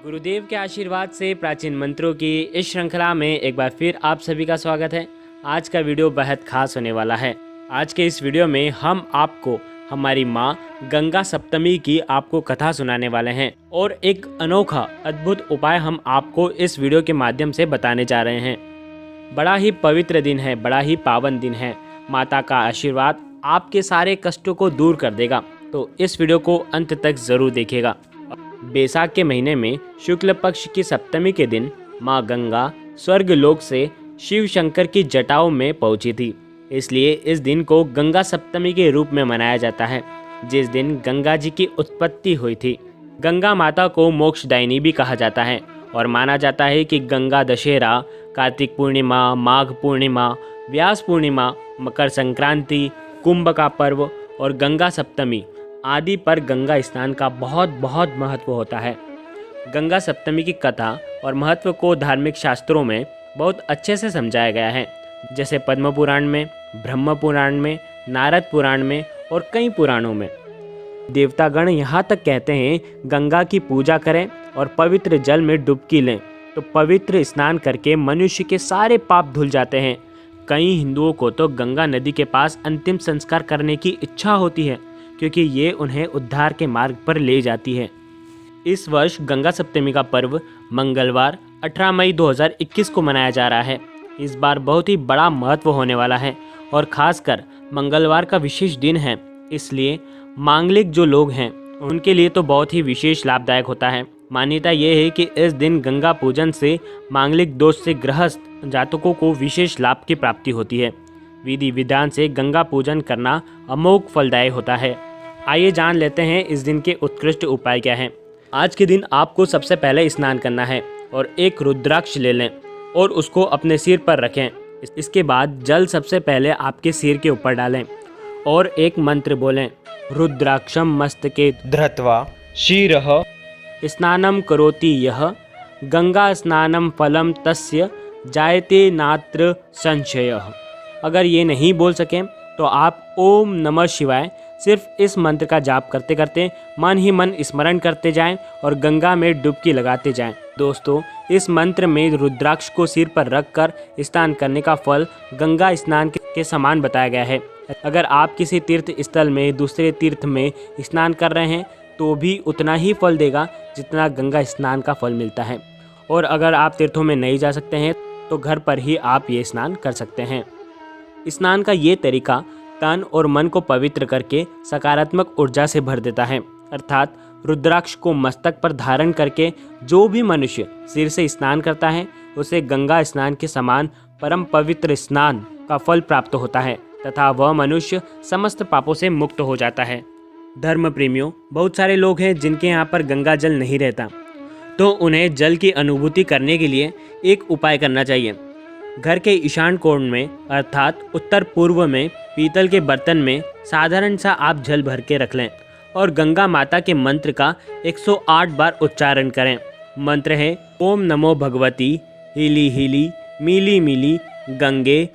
गुरुदेव के आशीर्वाद से प्राचीन मंत्रों की इस श्रृंखला में एक बार फिर आप सभी का स्वागत है। आज का वीडियो बेहद खास होने वाला है। आज के इस वीडियो में हम आपको हमारी माँ गंगा सप्तमी की आपको कथा सुनाने वाले हैं और एक अनोखा अद्भुत उपाय हम आपको इस वीडियो के माध्यम से बताने जा रहे हैं। बड़ा ही पवित्र दिन है, बड़ा ही पावन दिन है। माता का आशीर्वाद आपके सारे कष्टों को दूर कर देगा, तो इस वीडियो को अंत तक ज़रूर देखिएगा। बैसाख के महीने में शुक्ल पक्ष की सप्तमी के दिन माँ गंगा स्वर्ग लोक से शिव शंकर की जटाओं में पहुंची थी, इसलिए इस दिन को गंगा सप्तमी के रूप में मनाया जाता है, जिस दिन गंगा जी की उत्पत्ति हुई थी। गंगा माता को मोक्षदायिनी भी कहा जाता है और माना जाता है कि गंगा दशहरा, कार्तिक पूर्णिमा, माघ पूर्णिमा, व्यास पूर्णिमा, मकर संक्रांति, कुंभ का पर्व और गंगा सप्तमी आदि पर गंगा स्नान का बहुत महत्व होता है। गंगा सप्तमी की कथा और महत्व को धार्मिक शास्त्रों में बहुत अच्छे से समझाया गया है, जैसे पद्म पुराण में, ब्रह्म पुराण में, नारद पुराण में और कई पुराणों में। देवतागण यहाँ तक कहते हैं गंगा की पूजा करें और पवित्र जल में डुबकी लें तो पवित्र स्नान करके मनुष्य के सारे पाप धुल जाते हैं। कई हिंदुओं को तो गंगा नदी के पास अंतिम संस्कार करने की इच्छा होती है, क्योंकि ये उन्हें उद्धार के मार्ग पर ले जाती है। इस वर्ष गंगा सप्तमी का पर्व मंगलवार 18 मई 2021 को मनाया जा रहा है। इस बार बहुत ही बड़ा महत्व होने वाला है और ख़ासकर मंगलवार का विशेष दिन है, इसलिए मांगलिक जो लोग हैं उनके लिए तो बहुत ही विशेष लाभदायक होता है। मान्यता ये है कि इस दिन गंगा पूजन से मांगलिक दोष से ग्रस्त जातकों को विशेष लाभ की प्राप्ति होती है। विधि विधान से गंगा पूजन करना अमोघ फलदायी होता है। आइए जान लेते हैं इस दिन के उत्कृष्ट उपाय क्या हैं। आज के दिन आपको सबसे पहले स्नान करना है और एक रुद्राक्ष ले लें और उसको अपने सिर पर रखें। इसके बाद जल सबसे पहले आपके सिर के ऊपर डालें और एक मंत्र बोलें, रुद्राक्षम मस्तके धृत्वा शिरः स्नानं करोति यः गंगा स्नानं फलम तस्य जायते नात्र संशयः। अगर ये नहीं बोल सकें तो आप ओम नमः शिवाय सिर्फ इस मंत्र का जाप करते करते मन ही मन स्मरण करते जाएं और गंगा में डुबकी लगाते जाएं। दोस्तों, इस मंत्र में रुद्राक्ष को सिर पर रखकर स्नान करने का फल गंगा स्नान के समान बताया गया है। अगर आप किसी तीर्थ स्थल में दूसरे तीर्थ में स्नान कर रहे हैं तो भी उतना ही फल देगा जितना गंगा स्नान का फल मिलता है। और अगर आप तीर्थों में नहीं जा सकते हैं तो घर पर ही आप ये स्नान कर सकते हैं। स्नान का ये तरीका तन और मन को पवित्र करके सकारात्मक ऊर्जा से भर देता है। अर्थात रुद्राक्ष को मस्तक पर धारण करके जो भी मनुष्य सिर से स्नान करता है उसे गंगा स्नान के समान परम पवित्र स्नान का फल प्राप्त होता है तथा वह मनुष्य समस्त पापों से मुक्त हो जाता है। धर्म प्रेमियों, बहुत सारे लोग हैं जिनके यहाँ पर गंगा जल नहीं रहता, तो उन्हें जल की अनुभूति करने के लिए एक उपाय करना चाहिए। घर के ईशान कोण में अर्थात उत्तर पूर्व में पीतल के बर्तन में साधारण सा आप जल भर के रख लें और गंगा माता के मंत्र का 108 बार उच्चारण करें। मंत्र है ओम नमो Bhagwati Healy Healy mealy mealy Gange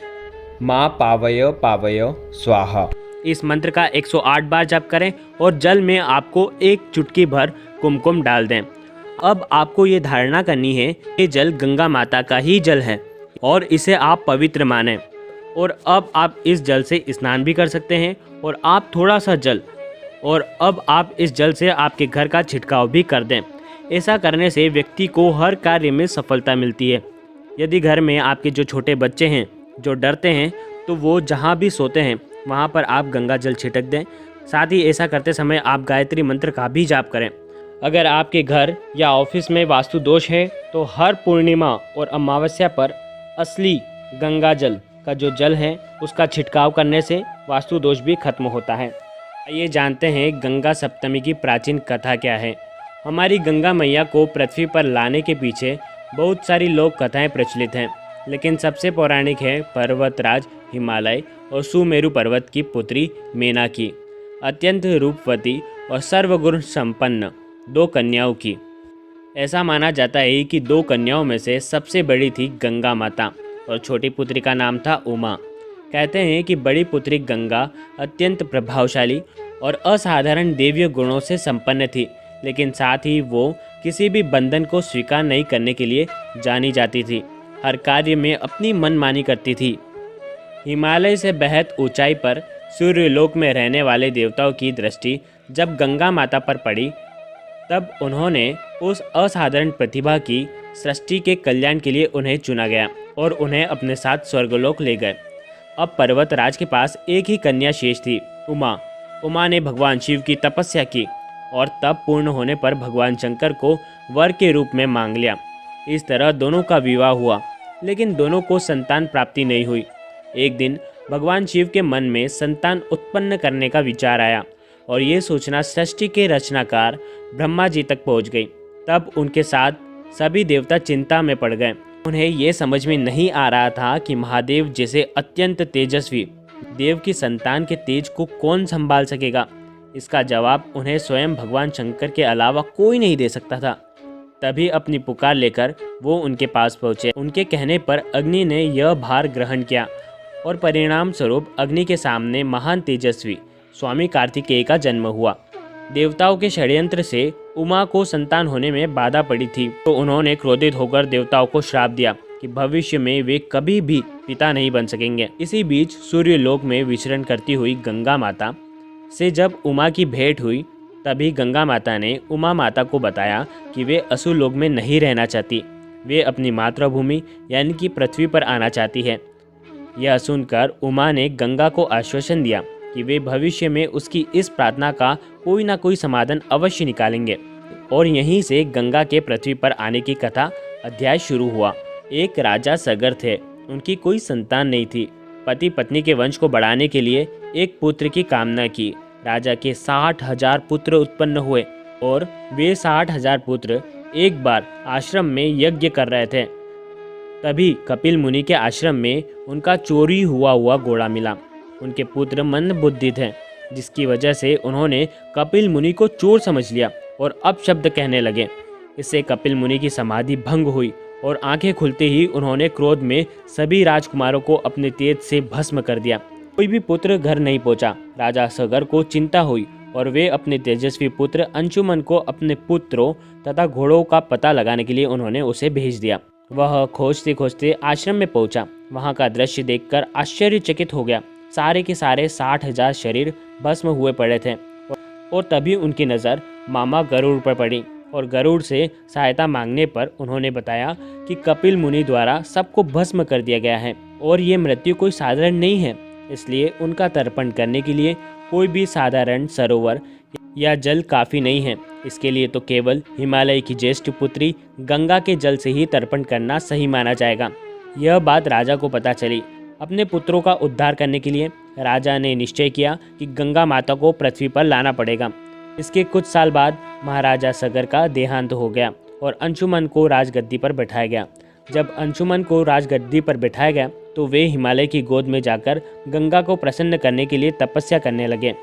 माँ पावय पावय स्वाहा। इस मंत्र का 108 बार जप करें और जल में आपको एक चुटकी भर कुमकुम डाल दें। अब आपको ये धारणा करनी है कि जल गंगा माता का ही जल है और इसे आप पवित्र मानें। और अब आप इस जल से स्नान भी कर सकते हैं और आप थोड़ा सा जल और अब आप इस जल से आपके घर का छिड़काव भी कर दें। ऐसा करने से व्यक्ति को हर कार्य में सफलता मिलती है। यदि घर में आपके जो छोटे बच्चे हैं जो डरते हैं तो वो जहाँ भी सोते हैं वहाँ पर आप गंगा जल छिड़क दें। साथ ही ऐसा करते समय आप गायत्री मंत्र का भी जाप करें। अगर आपके घर या ऑफिस में वास्तु दोष है तो हर पूर्णिमा और अमावस्या पर असली गंगा जल का जो जल है उसका छिड़काव करने से वास्तु दोष भी खत्म होता है। आइए जानते हैं गंगा सप्तमी की प्राचीन कथा क्या है। हमारी गंगा मैया को पृथ्वी पर लाने के पीछे बहुत सारी लोक कथाएं प्रचलित हैं, लेकिन सबसे पौराणिक है पर्वतराज हिमालय और सुमेरु पर्वत की पुत्री मेना की, अत्यंत रूपवती और सर्वगुण संपन्न 2 कन्याओं की। ऐसा माना जाता है कि 2 कन्याओं में से सबसे बड़ी थी गंगा माता और छोटी पुत्री का नाम था उमा। कहते हैं कि बड़ी पुत्री गंगा अत्यंत प्रभावशाली और असाधारण देवीय गुणों से संपन्न थी, लेकिन साथ ही वो किसी भी बंधन को स्वीकार नहीं करने के लिए जानी जाती थी। हर कार्य में अपनी मनमानी करती थी। हिमालय से बेहद ऊंचाई पर सूर्यलोक में रहने वाले देवताओं की दृष्टि जब गंगा माता पर पड़ी, तब उन्होंने उस असाधारण प्रतिभा की सृष्टि के कल्याण के लिए उन्हें चुना गया और उन्हें अपने साथ स्वर्गलोक ले गए। अब पर्वतराज के पास एक ही कन्या शेष थी, उमा। उमा ने भगवान शिव की तपस्या की और तप पूर्ण होने पर भगवान शंकर को वर के रूप में मांग लिया। इस तरह दोनों का विवाह हुआ, लेकिन दोनों को संतान प्राप्ति नहीं हुई। एक दिन भगवान शिव के मन में संतान उत्पन्न करने का विचार आया और ये सूचना सृष्टि के रचनाकार ब्रह्मा जी तक पहुंच गई। तब उनके साथ सभी देवता चिंता में पड़ गए। उन्हें ये समझ में नहीं आ रहा था कि महादेव जैसे अत्यंत तेजस्वी देव की संतान के तेज को कौन संभाल सकेगा। इसका जवाब उन्हें स्वयं भगवान शंकर के अलावा कोई नहीं दे सकता था। तभी अपनी पुकार लेकर वो उनके पास पहुँचे। उनके कहने पर अग्नि ने यह भार ग्रहण किया और परिणाम स्वरूप अग्नि के सामने महान तेजस्वी स्वामी कार्तिकेय का जन्म हुआ। देवताओं के षड्यंत्र से उमा को संतान होने में बाधा पड़ी थी, तो उन्होंने क्रोधित होकर देवताओं को श्राप दिया कि भविष्य में वे कभी भी पिता नहीं बन सकेंगे। इसी बीच सूर्यलोक में विचरण करती हुई गंगा माता से जब उमा की भेंट हुई, तभी गंगा माता ने उमा माता को बताया कि वे असुर लोक में नहीं रहना चाहती, वे अपनी मातृभूमि यानी कि पृथ्वी पर आना चाहती है। यह सुनकर उमा ने गंगा को आश्वासन दिया कि वे भविष्य में उसकी इस प्रार्थना का कोई ना कोई समाधान अवश्य निकालेंगे। और यहीं से गंगा के पृथ्वी पर आने की कथा अध्याय शुरू हुआ। एक राजा सगर थे, उनकी कोई संतान नहीं थी। पति पत्नी के वंश को बढ़ाने के लिए एक पुत्र की कामना की। राजा के 60,000 पुत्र उत्पन्न हुए और वे 60,000 पुत्र एक बार आश्रम में यज्ञ कर रहे थे। तभी कपिल मुनि के आश्रम में उनका चोरी हुआ घोड़ा मिला। उनके पुत्र मंदबुद्धि थे, जिसकी वजह से उन्होंने कपिल मुनि को चोर समझ लिया और अपशब्द कहने लगे। इससे कपिल मुनि की समाधि भंग हुई और आंखें खुलते ही उन्होंने क्रोध में सभी राजकुमारों को अपने तेज से भस्म कर दिया। कोई भी पुत्र घर नहीं पहुंचा। राजा सगर को चिंता हुई और वे अपने तेजस्वी पुत्र अंशुमन को अपने पुत्रों तथा घोड़ों का पता लगाने के लिए उन्होंने उसे भेज दिया। वह खोजते खोजते आश्रम में पहुंचा। वहां का दृश्य देखकर आश्चर्यचकित हो गया। सारे के सारे 60,000 शरीर भस्म हुए पड़े थे और तभी उनकी नज़र मामा गरुड़ पर पड़ी और गरुड़ से सहायता मांगने पर उन्होंने बताया कि कपिल मुनि द्वारा सबको भस्म कर दिया गया है और ये मृत्यु कोई साधारण नहीं है, इसलिए उनका तर्पण करने के लिए कोई भी साधारण सरोवर या जल काफ़ी नहीं है। इसके लिए तो केवल हिमालय की ज्येष्ठ पुत्री गंगा के जल से ही तर्पण करना सही माना जाएगा। यह बात राजा को पता चली। अपने पुत्रों का उद्धार करने के लिए राजा ने निश्चय किया कि गंगा माता को पृथ्वी पर लाना पड़ेगा। इसके कुछ साल बाद महाराजा सगर का देहांत हो गया और अंशुमन को राजगद्दी पर बैठाया गया। जब अंशुमन को राजगद्दी पर बैठाया गया तो वे हिमालय की गोद में जाकर गंगा को प्रसन्न करने के लिए तपस्या करने लगे।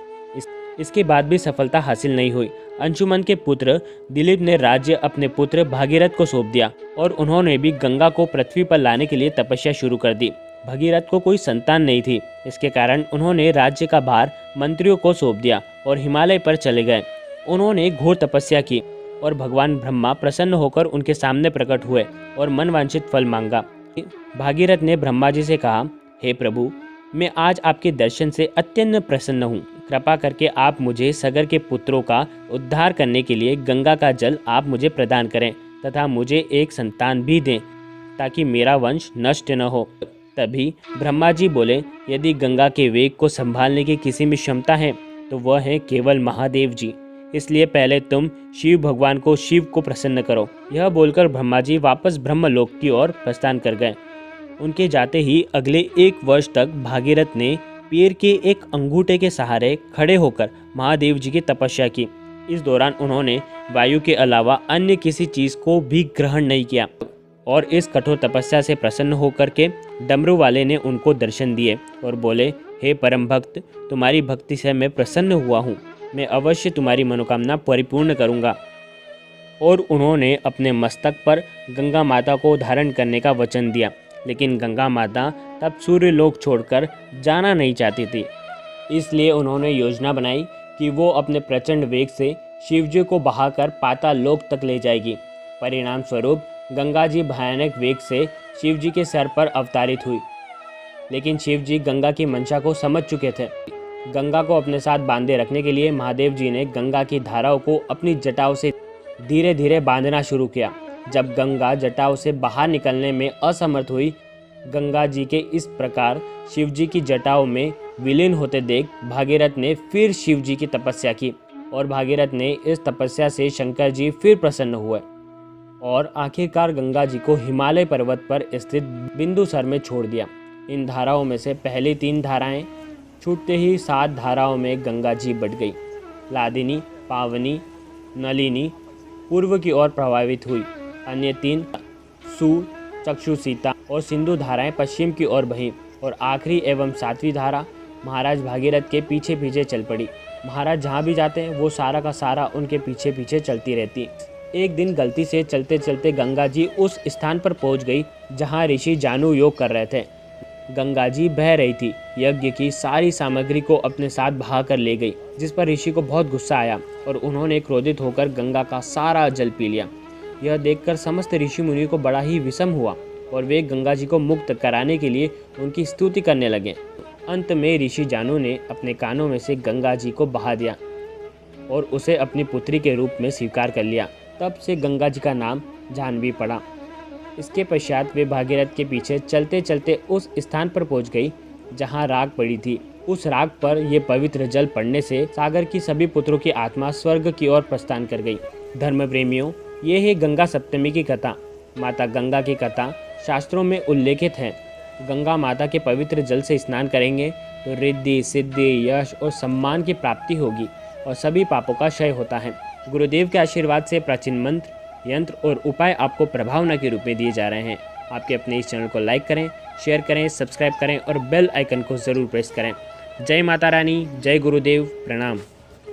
इसके बाद भी सफलता हासिल नहीं हुई। अंशुमन के पुत्र दिलीप ने राज्य अपने पुत्र भागीरथ को सौंप दिया और उन्होंने भी गंगा को पृथ्वी पर लाने के लिए तपस्या शुरू कर दी। भगीरथ को कोई संतान नहीं थी, इसके कारण उन्होंने राज्य का भार मंत्रियों को सौंप दिया और हिमालय पर चले गए। उन्होंने घोर तपस्या की और भगवान ब्रह्मा प्रसन्न होकर उनके सामने प्रकट हुए और मनवांछित फल मांगा। भागीरथ ने ब्रह्मा जी से कहा, हे प्रभु, मैं आज आपके दर्शन से अत्यंत प्रसन्न हूँ। कृपा करके आप मुझे सगर के पुत्रों का उद्धार करने के लिए गंगा का जल आप मुझे प्रदान करें तथा मुझे एक संतान भी दें ताकि मेरा वंश नष्ट न हो। तभी ब्रह्मा जी बोले, यदि गंगा के वेग को संभालने की किसी में क्षमता है तो वह है केवल महादेव जी। इसलिए पहले तुम शिव भगवान को शिव को प्रसन्न करो। यह बोलकर ब्रह्मा जी वापस ब्रह्मलोक की ओर प्रस्थान कर गए। उनके जाते ही अगले 1 वर्ष तक भागीरथ ने पैर के एक अंगूठे के सहारे खड़े होकर महादेव जी की तपस्या की। इस दौरान उन्होंने वायु के अलावा अन्य किसी चीज़ को भी ग्रहण नहीं किया और इस कठोर तपस्या से प्रसन्न होकर के डमरू वाले ने उनको दर्शन दिए और बोले, हे परम भक्त, तुम्हारी भक्ति से मैं प्रसन्न हुआ हूँ। मैं अवश्य तुम्हारी मनोकामना परिपूर्ण करूँगा। और उन्होंने अपने मस्तक पर गंगा माता को धारण करने का वचन दिया। लेकिन गंगा माता तब सूर्यलोक छोड़कर जाना नहीं चाहती थी। इसलिए उन्होंने योजना बनाई कि वो अपने प्रचंड वेग से शिव जी को बहाकर पाताल लोक तक ले जाएगी। परिणाम स्वरूप गंगा जी भयानक वेग से शिव जी के सर पर अवतारित हुई, लेकिन शिव जी गंगा की मंशा को समझ चुके थे। गंगा को अपने साथ बांधे रखने के लिए महादेव जी ने गंगा की धाराओं को अपनी जटाओं से धीरे धीरे बांधना शुरू किया। जब गंगा जटाओं से बाहर निकलने में असमर्थ हुई, गंगा जी के इस प्रकार शिव जी की जटाओं में विलीन होते देख भागीरथ ने फिर शिव जी की तपस्या की और भागीरथ ने इस तपस्या से शंकर जी फिर प्रसन्न हुए और आखिरकार गंगा जी को हिमालय पर्वत पर स्थित बिंदुसर में छोड़ दिया। इन धाराओं में से पहली 3 धाराएं छूटते ही 7 धाराओं में गंगा जी बट गई। लादिनी, पावनी, नलिनी पूर्व की ओर प्रभावित हुई। अन्य 3 सु, चक्षुसीता और सिंधु धाराएं पश्चिम की ओर बहीं और आखिरी एवं 7वीं धारा महाराज भागीरथ के पीछे पीछे चल पड़ी। महाराज जहाँ भी जाते हैं वो सारा का सारा उनके पीछे पीछे चलती रहती। एक दिन गलती से चलते चलते गंगा जी उस स्थान पर पहुंच गई जहां ऋषि जानू योग कर रहे थे। गंगा जी बह रही थी। यज्ञ की सारी सामग्री को अपने साथ बहा कर ले गई, जिस पर ऋषि को बहुत गुस्सा आया और उन्होंने क्रोधित होकर गंगा का सारा जल पी लिया। यह देखकर समस्त ऋषि मुनि को बड़ा ही विषम हुआ और वे गंगा जी को मुक्त कराने के लिए उनकी स्तुति करने लगे। अंत में ऋषि जानू ने अपने कानों में से गंगा जी को बहा दिया और उसे अपनी पुत्री के रूप में स्वीकार कर लिया। तब से गंगा जी का नाम जाह्नवी पड़ा। इसके पश्चात वे भागीरथ के पीछे चलते चलते उस स्थान पर पहुंच गई जहां राख पड़ी थी। उस राख पर यह पवित्र जल पड़ने से सागर की सभी पुत्रों की आत्मा स्वर्ग की ओर प्रस्थान कर गई। धर्म प्रेमियों, ये है गंगा सप्तमी की कथा। माता गंगा की कथा शास्त्रों में उल्लेखित है। गंगा माता के पवित्र जल से स्नान करेंगे तो रिद्धि, सिद्धि, यश और सम्मान की प्राप्ति होगी और सभी पापों का क्षय होता है। गुरुदेव के आशीर्वाद से प्राचीन मंत्र, यंत्र और उपाय आपको प्रभावना के रूप में दिए जा रहे हैं। आपके अपने इस चैनल को लाइक करें, शेयर करें, सब्सक्राइब करें और बेल आइकन को ज़रूर प्रेस करें। जय माता रानी, जय गुरुदेव, प्रणाम।